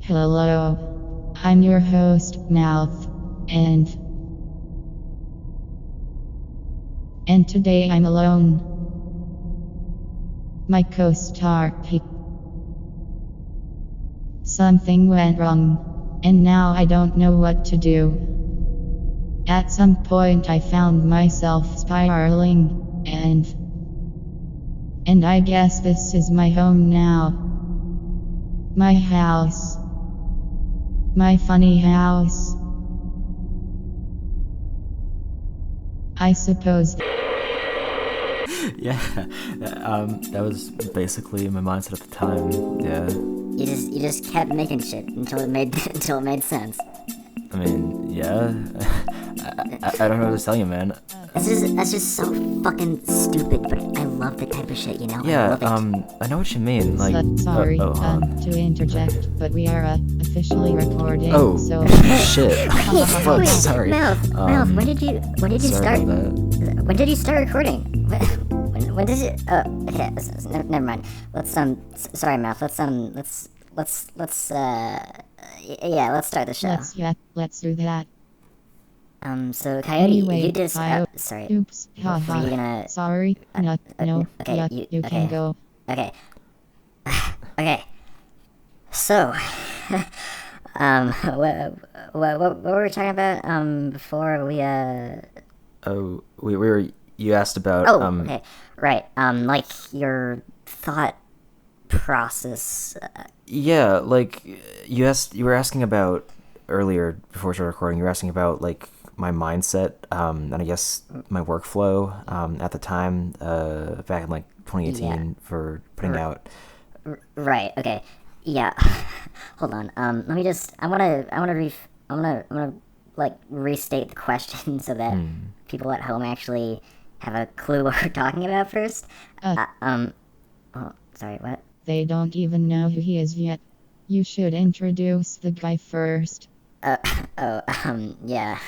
Hello, I'm your host, Mouth, and today I'm alone. My co-star, Pete. Something went wrong, and now I don't know what to do. At some point I found myself spiraling, and I guess this is my home now. My house. My funny house. I suppose. Yeah, that was basically my mindset at the time. Yeah, You just kept making shit until it made until it made sense. I mean, yeah. I don't know what to tell you, man. That's just so fucking stupid, but I love the type of shit, you know? I Yeah, love it. I know what you mean. Like, Sorry hold on. to interject, but we are officially recording. Oh, So shit. Fuck, sorry. Mouth, when did you Sorry start? about that. When did you start recording? When did you? Okay, never mind. Sorry, Mouth. Yeah, let's start the show. let's do that. So Coyote, Anyway, you just, sorry. Oops. Were you gonna? Sorry. No. Okay, Yeah, you you can okay. go. Okay. Okay. So, what were we talking about before we Oh, we were. You asked about. okay, right, like your thought process. Yeah, like you were asking about earlier before we started recording. You were asking about like my mindset, and I guess my workflow at the time, back in like 2018 for putting out. Right. Okay. Yeah. Hold on. Let me just. I wanna like restate the question so that people at home actually have a clue what we're talking about first. Oh, sorry. What? They don't even know who he is yet. You should introduce the guy first. Yeah.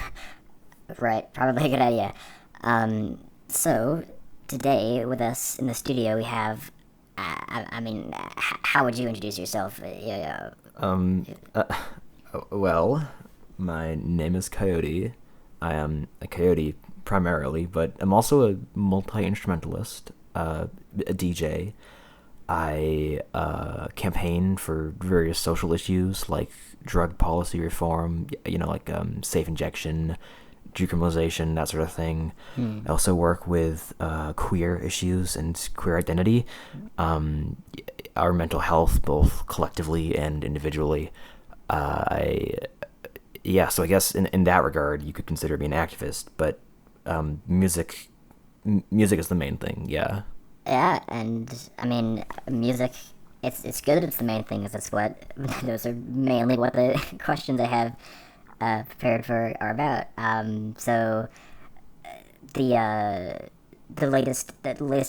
Right. Probably a good idea. So today with us in the studio we have. I mean, how would you introduce yourself? Yeah. Well, my name is Coyote. I am a coyote primarily, but I'm also a multi-instrumentalist, a DJ. I campaign for various social issues like drug policy reform, like safe injection, decriminalization, that sort of thing. I also work with queer issues and queer identity, our mental health, both collectively and individually. So I guess in that regard, you could consider me an activist, but music is the main thing, yeah. Yeah, and I mean, music. It's good that it's the main thing, because that's what those are mainly what the questions I have prepared for are about. So the latest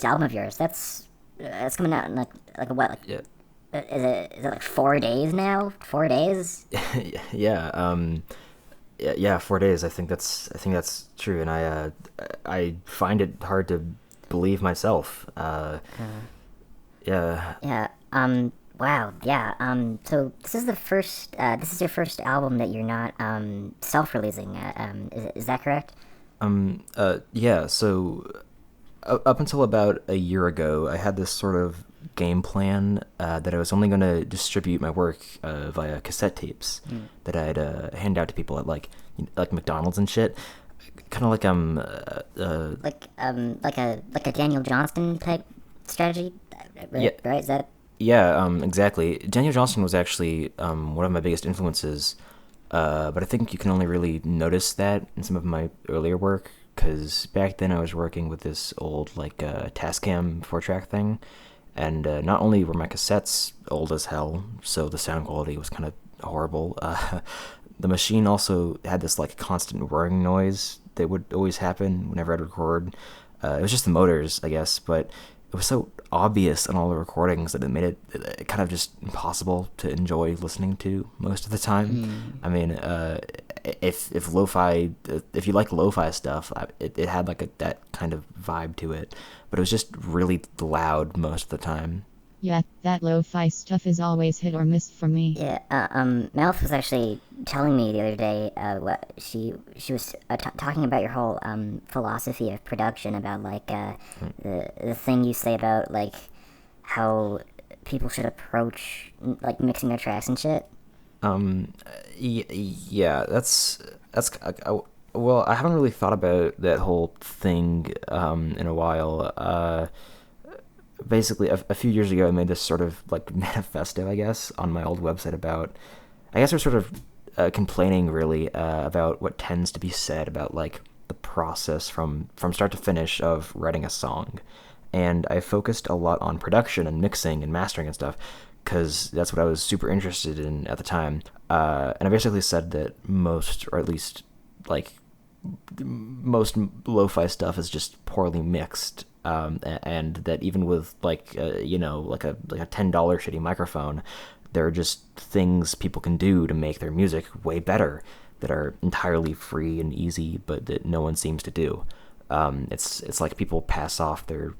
album of yours that's coming out in like what, like, Yeah. is it like 4 days now? 4 days? Yeah, yeah, 4 days. I think that's true, and I find it hard to believe myself. Yeah. Yeah. Wow. Yeah. So this is your first album that you're not self-releasing. Is that correct? Yeah. So up until about a year ago, I had this sort of game plan that I was only going to distribute my work via cassette tapes that I'd hand out to people at like McDonald's and shit. Kind of like a Daniel Johnston type strategy, right? Yeah. Right? Is that? Yeah, exactly. Daniel Johnston was actually one of my biggest influences, but I think you can only really notice that in some of my earlier work, because back then I was working with this old Tascam 4-track thing, and not only were my cassettes old as hell, so the sound quality was kind of horrible. The machine also had this like constant whirring noise that would always happen whenever I'd record. It was just the motors, I guess, but it was so obvious in all the recordings that it made it kind of just impossible to enjoy listening to most of the time. I mean, if lo-fi, if you like lo-fi stuff, it had like that kind of vibe to it, but it was just really loud most of the time. Yeah, that lo-fi stuff is always hit or miss for me. Yeah, Mouth was actually telling me the other day, what she was talking about your whole philosophy of production, about like the thing you say about like how people should approach like mixing their tracks and shit. Yeah, that's well, I haven't really thought about that whole thing in a while. Basically, a few years ago, I made this sort of like manifesto, I guess, on my old website about. I guess we're sort of complaining really about what tends to be said about like the process from start to finish of writing a song, and I focused a lot on production and mixing and mastering and stuff because that's what I was super interested in at the time. And I basically said that most, or at least like most lo-fi stuff is just poorly mixed, and that even with like like a $10 shitty microphone, there are just things people can do to make their music way better that are entirely free and easy, but that no one seems to do. It's like people pass off their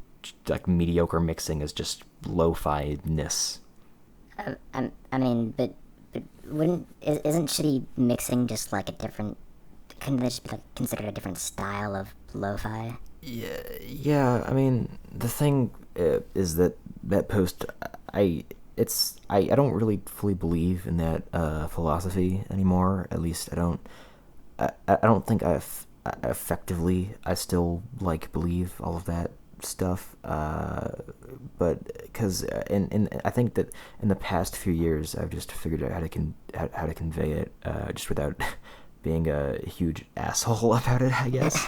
like mediocre mixing as just lo-fi-ness. I mean, but isn't shitty mixing just like a different? Couldn't this be like considered a different style of lo-fi? Yeah. I mean, the thing is that that post, I don't really fully believe in that philosophy anymore. At least I don't. I don't think effectively I still like believe all of that stuff. But because in I think that in the past few years I've just figured out how to convey it just without being a huge asshole about it, I guess.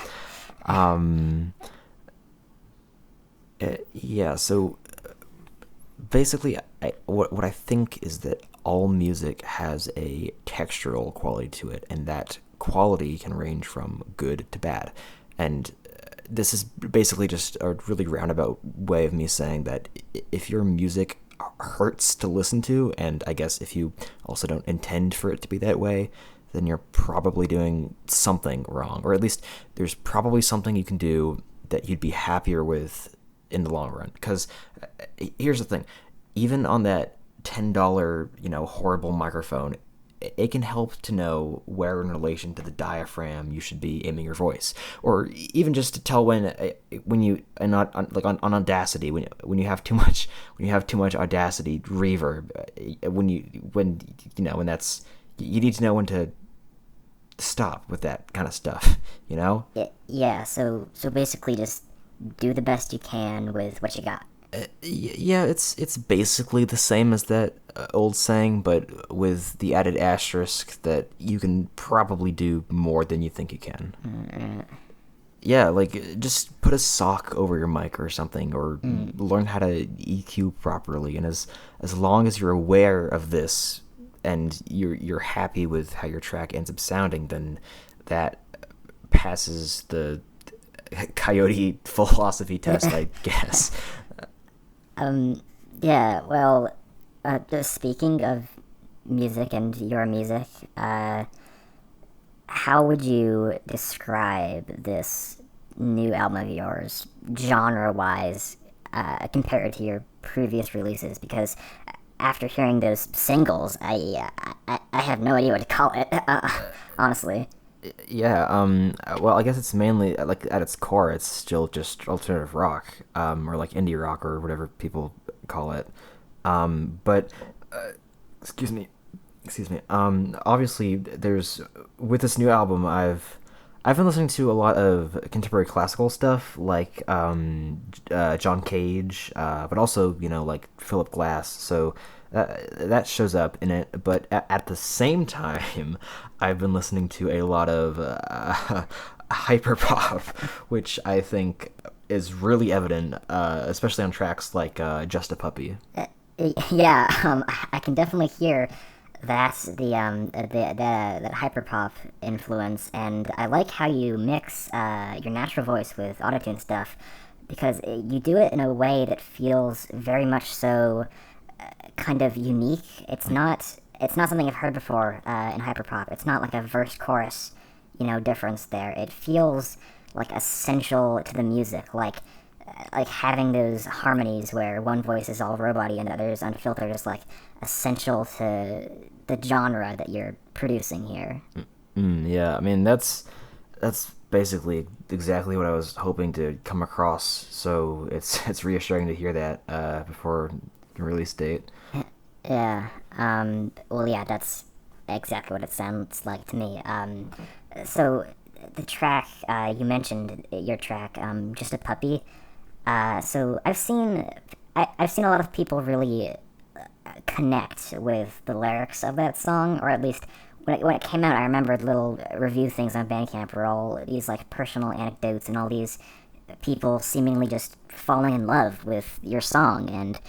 um, yeah, so basically, what I think is that all music has a textural quality to it, and that quality can range from good to bad. And this is basically just a really roundabout way of me saying that if your music hurts to listen to, and I guess if you also don't intend for it to be that way, then you're probably doing something wrong. Or at least there's probably something you can do that you'd be happier with in the long run. Because here's the thing, even on that $10, horrible microphone, it can help to know where in relation to the diaphragm you should be aiming your voice, or even just to tell when you and not on Audacity when you have too much Audacity reverb, when that's, you need to know when to stop with that kind of stuff, Yeah. So basically, just do the best you can with what you got. Yeah, it's basically the same as that old saying, but with the added asterisk that you can probably do more than you think you can. Yeah, like just put a sock over your mic or something, or learn how to EQ properly. And as long as you're aware of this and you're happy with how your track ends up sounding, then that passes the Coyote philosophy test, I guess. Yeah. Well, just speaking of music and your music, how would you describe this new album of yours, genre-wise, compared to your previous releases? Because after hearing those singles, I have no idea what to call it, honestly. Yeah, well, I guess it's mainly, like, at its core, it's still just alternative rock, or like indie rock, or whatever people call it. But, excuse me, obviously, with this new album, I've been listening to a lot of contemporary classical stuff, like, John Cage, but also, like Philip Glass, so that shows up in it. But at the same time, I've been listening to a lot of hyperpop, which I think is really evident, especially on tracks like Just a Puppy. Yeah, I can definitely hear that's that hyperpop influence, and I like how you mix your natural voice with autotune stuff, because you do it in a way that feels very much so kind of unique. It's not something I've heard before in hyperpop. It's not like a verse chorus, difference there. It feels like essential to the music. Like like having those harmonies where one voice is all robot-y and the other is unfiltered is like essential to the genre that you're producing here. Yeah, I mean that's basically exactly what I was hoping to come across. So it's reassuring to hear that before the release date. Yeah. Well, yeah, that's exactly what it sounds like to me. So the track you mentioned, your track, "Just a Puppy." So I've seen a lot of people really connect with the lyrics of that song, or at least when it came out, I remember little review things on Bandcamp were all these like personal anecdotes and all these people seemingly just falling in love with your song and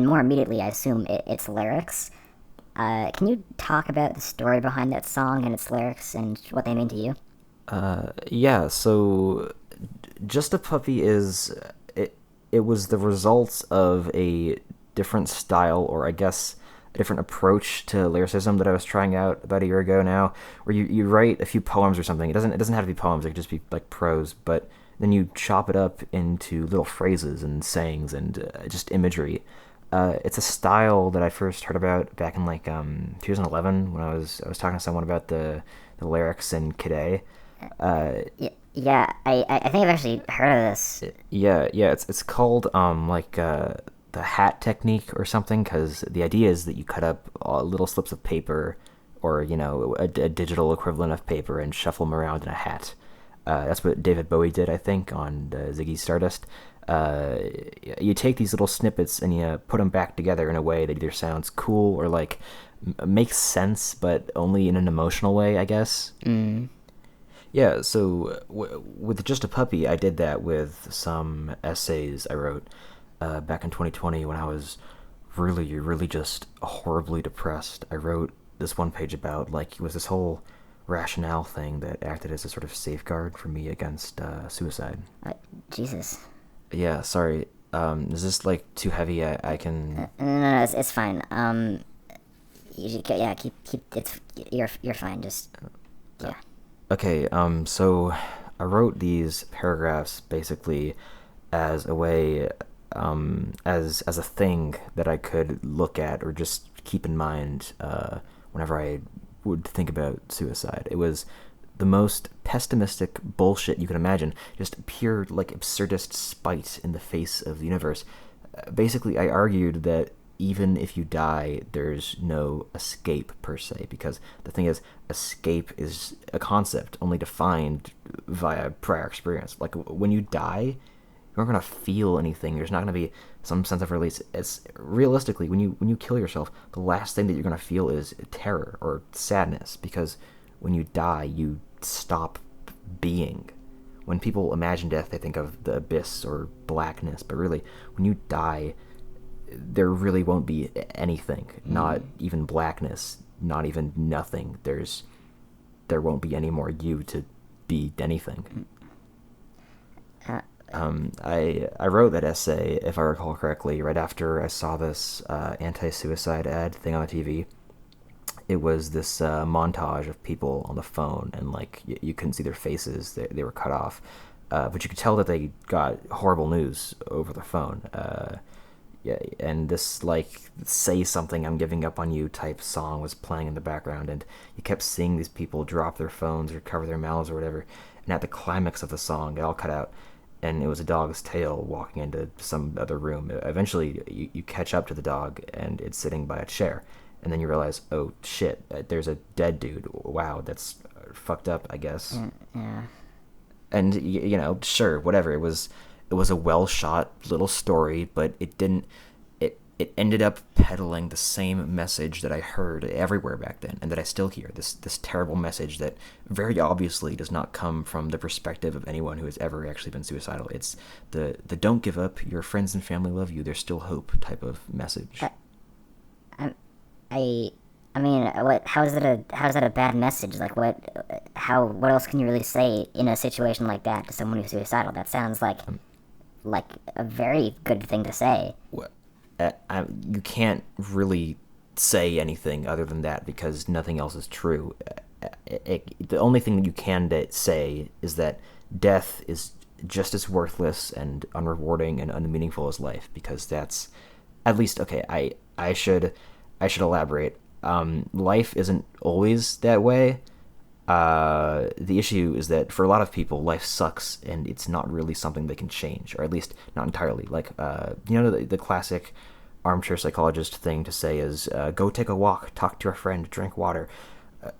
more immediately, I assume its lyrics. Can you talk about the story behind that song and its lyrics and what they mean to you? Yeah, so Just a Puppy is it was the result of a different style, or I guess a different approach to lyricism that I was trying out about a year ago now, where you write a few poems or something. It doesn't have to be poems, it could just be like prose, but then you chop it up into little phrases and sayings and just imagery. It's a style that I first heard about back in like 2011 when I was talking to someone about the lyrics in Kid. Yeah, I think I've actually heard of this. Yeah, it's called the hat technique or something, because the idea is that you cut up little slips of paper, or a digital equivalent of paper, and shuffle them around in a hat. That's what David Bowie did, I think, on Ziggy Stardust. Uh, you take these little snippets and you put them back together in a way that either sounds cool or like makes sense, but only in an emotional way, I guess. Yeah, so with Just a Puppy, I did that with some essays I wrote back in 2020 when I was really, really just horribly depressed. I wrote this one page about, like, it was this whole rationale thing that acted as a sort of safeguard for me against suicide. Jesus. Yeah, sorry. Is this, like, too heavy? I can... No, it's fine. Yeah, keep. You're fine. Just yeah. Okay, so I wrote these paragraphs basically as a way, as a thing that I could look at or just keep in mind whenever I would think about suicide. It was the most pessimistic bullshit you can imagine, just pure, like, absurdist spite in the face of the universe. Basically, I argued that even if you die, there's no escape per se, because the thing is, escape is a concept only defined via prior experience. Like, when you die, you're not gonna feel anything. There's not gonna be some sense of release. It's realistically, when you kill yourself, the last thing that you're gonna feel is terror or sadness, because when you die, you stop being. When people imagine death, they think of the abyss or blackness, but really, when you die, there really won't be anything. Not even blackness, not even nothing. There won't be any more you to be anything. I wrote that essay, if I recall correctly, right after I saw this anti-suicide ad thing on the TV. It was this montage of people on the phone, and like you couldn't see their faces; they were cut off, but you could tell that they got horrible news over the phone. Yeah, and this like "Say Something, I'm Giving Up on You" type song was playing in the background, and you kept seeing these people drop their phones or cover their mouths or whatever. And at the climax of the song, it all cut out, and it was a dog's tail walking into some other room. Eventually, you catch up to the dog, and it's sitting by a chair, and then you realize, oh shit, there's a dead dude. Wow, that's fucked up, I guess. Yeah. And sure, whatever. It was a well shot little story, but it didn't. It ended up peddling the same message that I heard everywhere back then, and that I still hear. This terrible message that very obviously does not come from the perspective of anyone who has ever actually been suicidal. It's the "don't give up. Your friends and family love you. There's still hope" type of message. I mean, how is that a bad message? Like, what else can you really say in a situation like that to someone who's suicidal? That sounds like a very good thing to say. You can't really say anything other than that, because nothing else is true. The only thing that you can say is that death is just as worthless and unrewarding and unmeaningful as life, because that's at least okay. I should elaborate. Life isn't always that way. The issue is that for a lot of people, life sucks, and it's not really something they can change, or at least not entirely. Like, the classic armchair psychologist thing to say is, go take a walk, talk to a friend, drink water.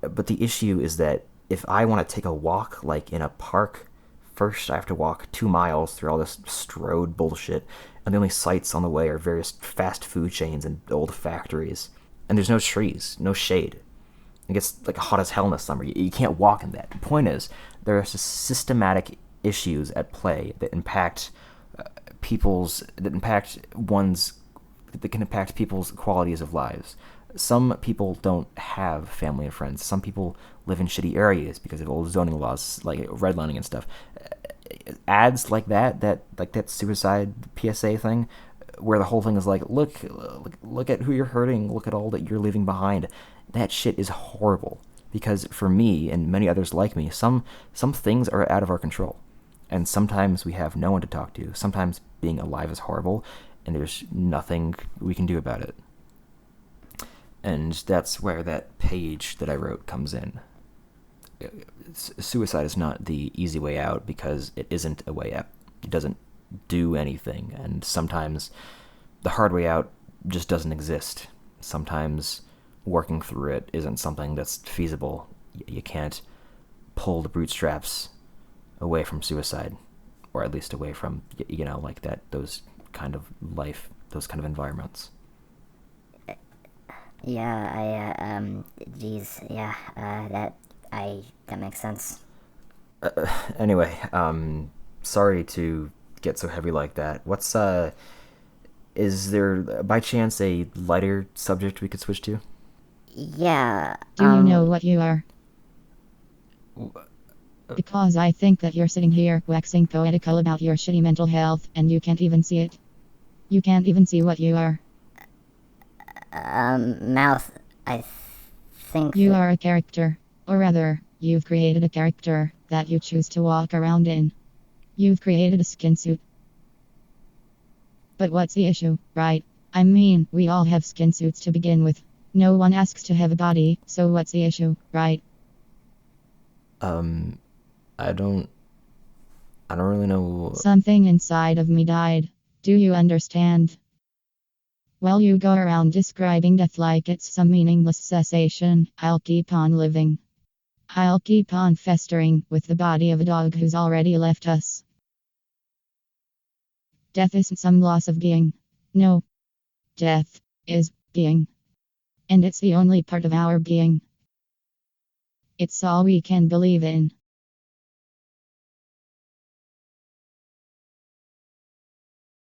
But the issue is that if I want to take a walk, like in a park, first I have to walk 2 miles through all this strode bullshit, and the only sights on the way are various fast food chains and old factories. And there's no trees, no shade. It gets like hot as hell in the summer. You can't walk in that. The point is, there are systematic issues at play that impact that can impact people's qualities of lives. Some people don't have family and friends. Some people live in shitty areas because of old zoning laws, like redlining and stuff. Ads like that suicide PSA thing, where the whole thing is like, look at who you're hurting, look at all that you're leaving behind. That shit is horrible, because for me and many others like me, some things are out of our control, and sometimes we have no one to talk to. Sometimes being alive is horrible, and there's nothing we can do about it. And that's where that page that I wrote comes in. Suicide is not the easy way out, because it isn't a way out. It doesn't do anything, and sometimes the hard way out just doesn't exist. Sometimes working through it isn't something that's feasible. You can't pull the bootstraps away from suicide, or at least away from, like that, those kind of life, those kind of environments. That makes sense. Anyway, sorry to get so heavy like that. Is there by chance a lighter subject we could switch to? Yeah. Do you know what you are? Because I think that you're sitting here waxing poetical about your shitty mental health, and you can't even see it. You can't even see what you are. Mouth, I think you are a character. Or rather, you've created a character that you choose to walk around in. You've created a skin suit. But what's the issue, right? I mean, we all have skin suits to begin with. No one asks to have a body, so what's the issue, right? I don't really know. Something inside of me died. Do you understand? While you go around describing death like it's some meaningless cessation, I'll keep on living. I'll keep on festering with the body of a dog who's already left us. Death isn't some loss of being. No. Death is being. And it's the only part of our being. It's all we can believe in.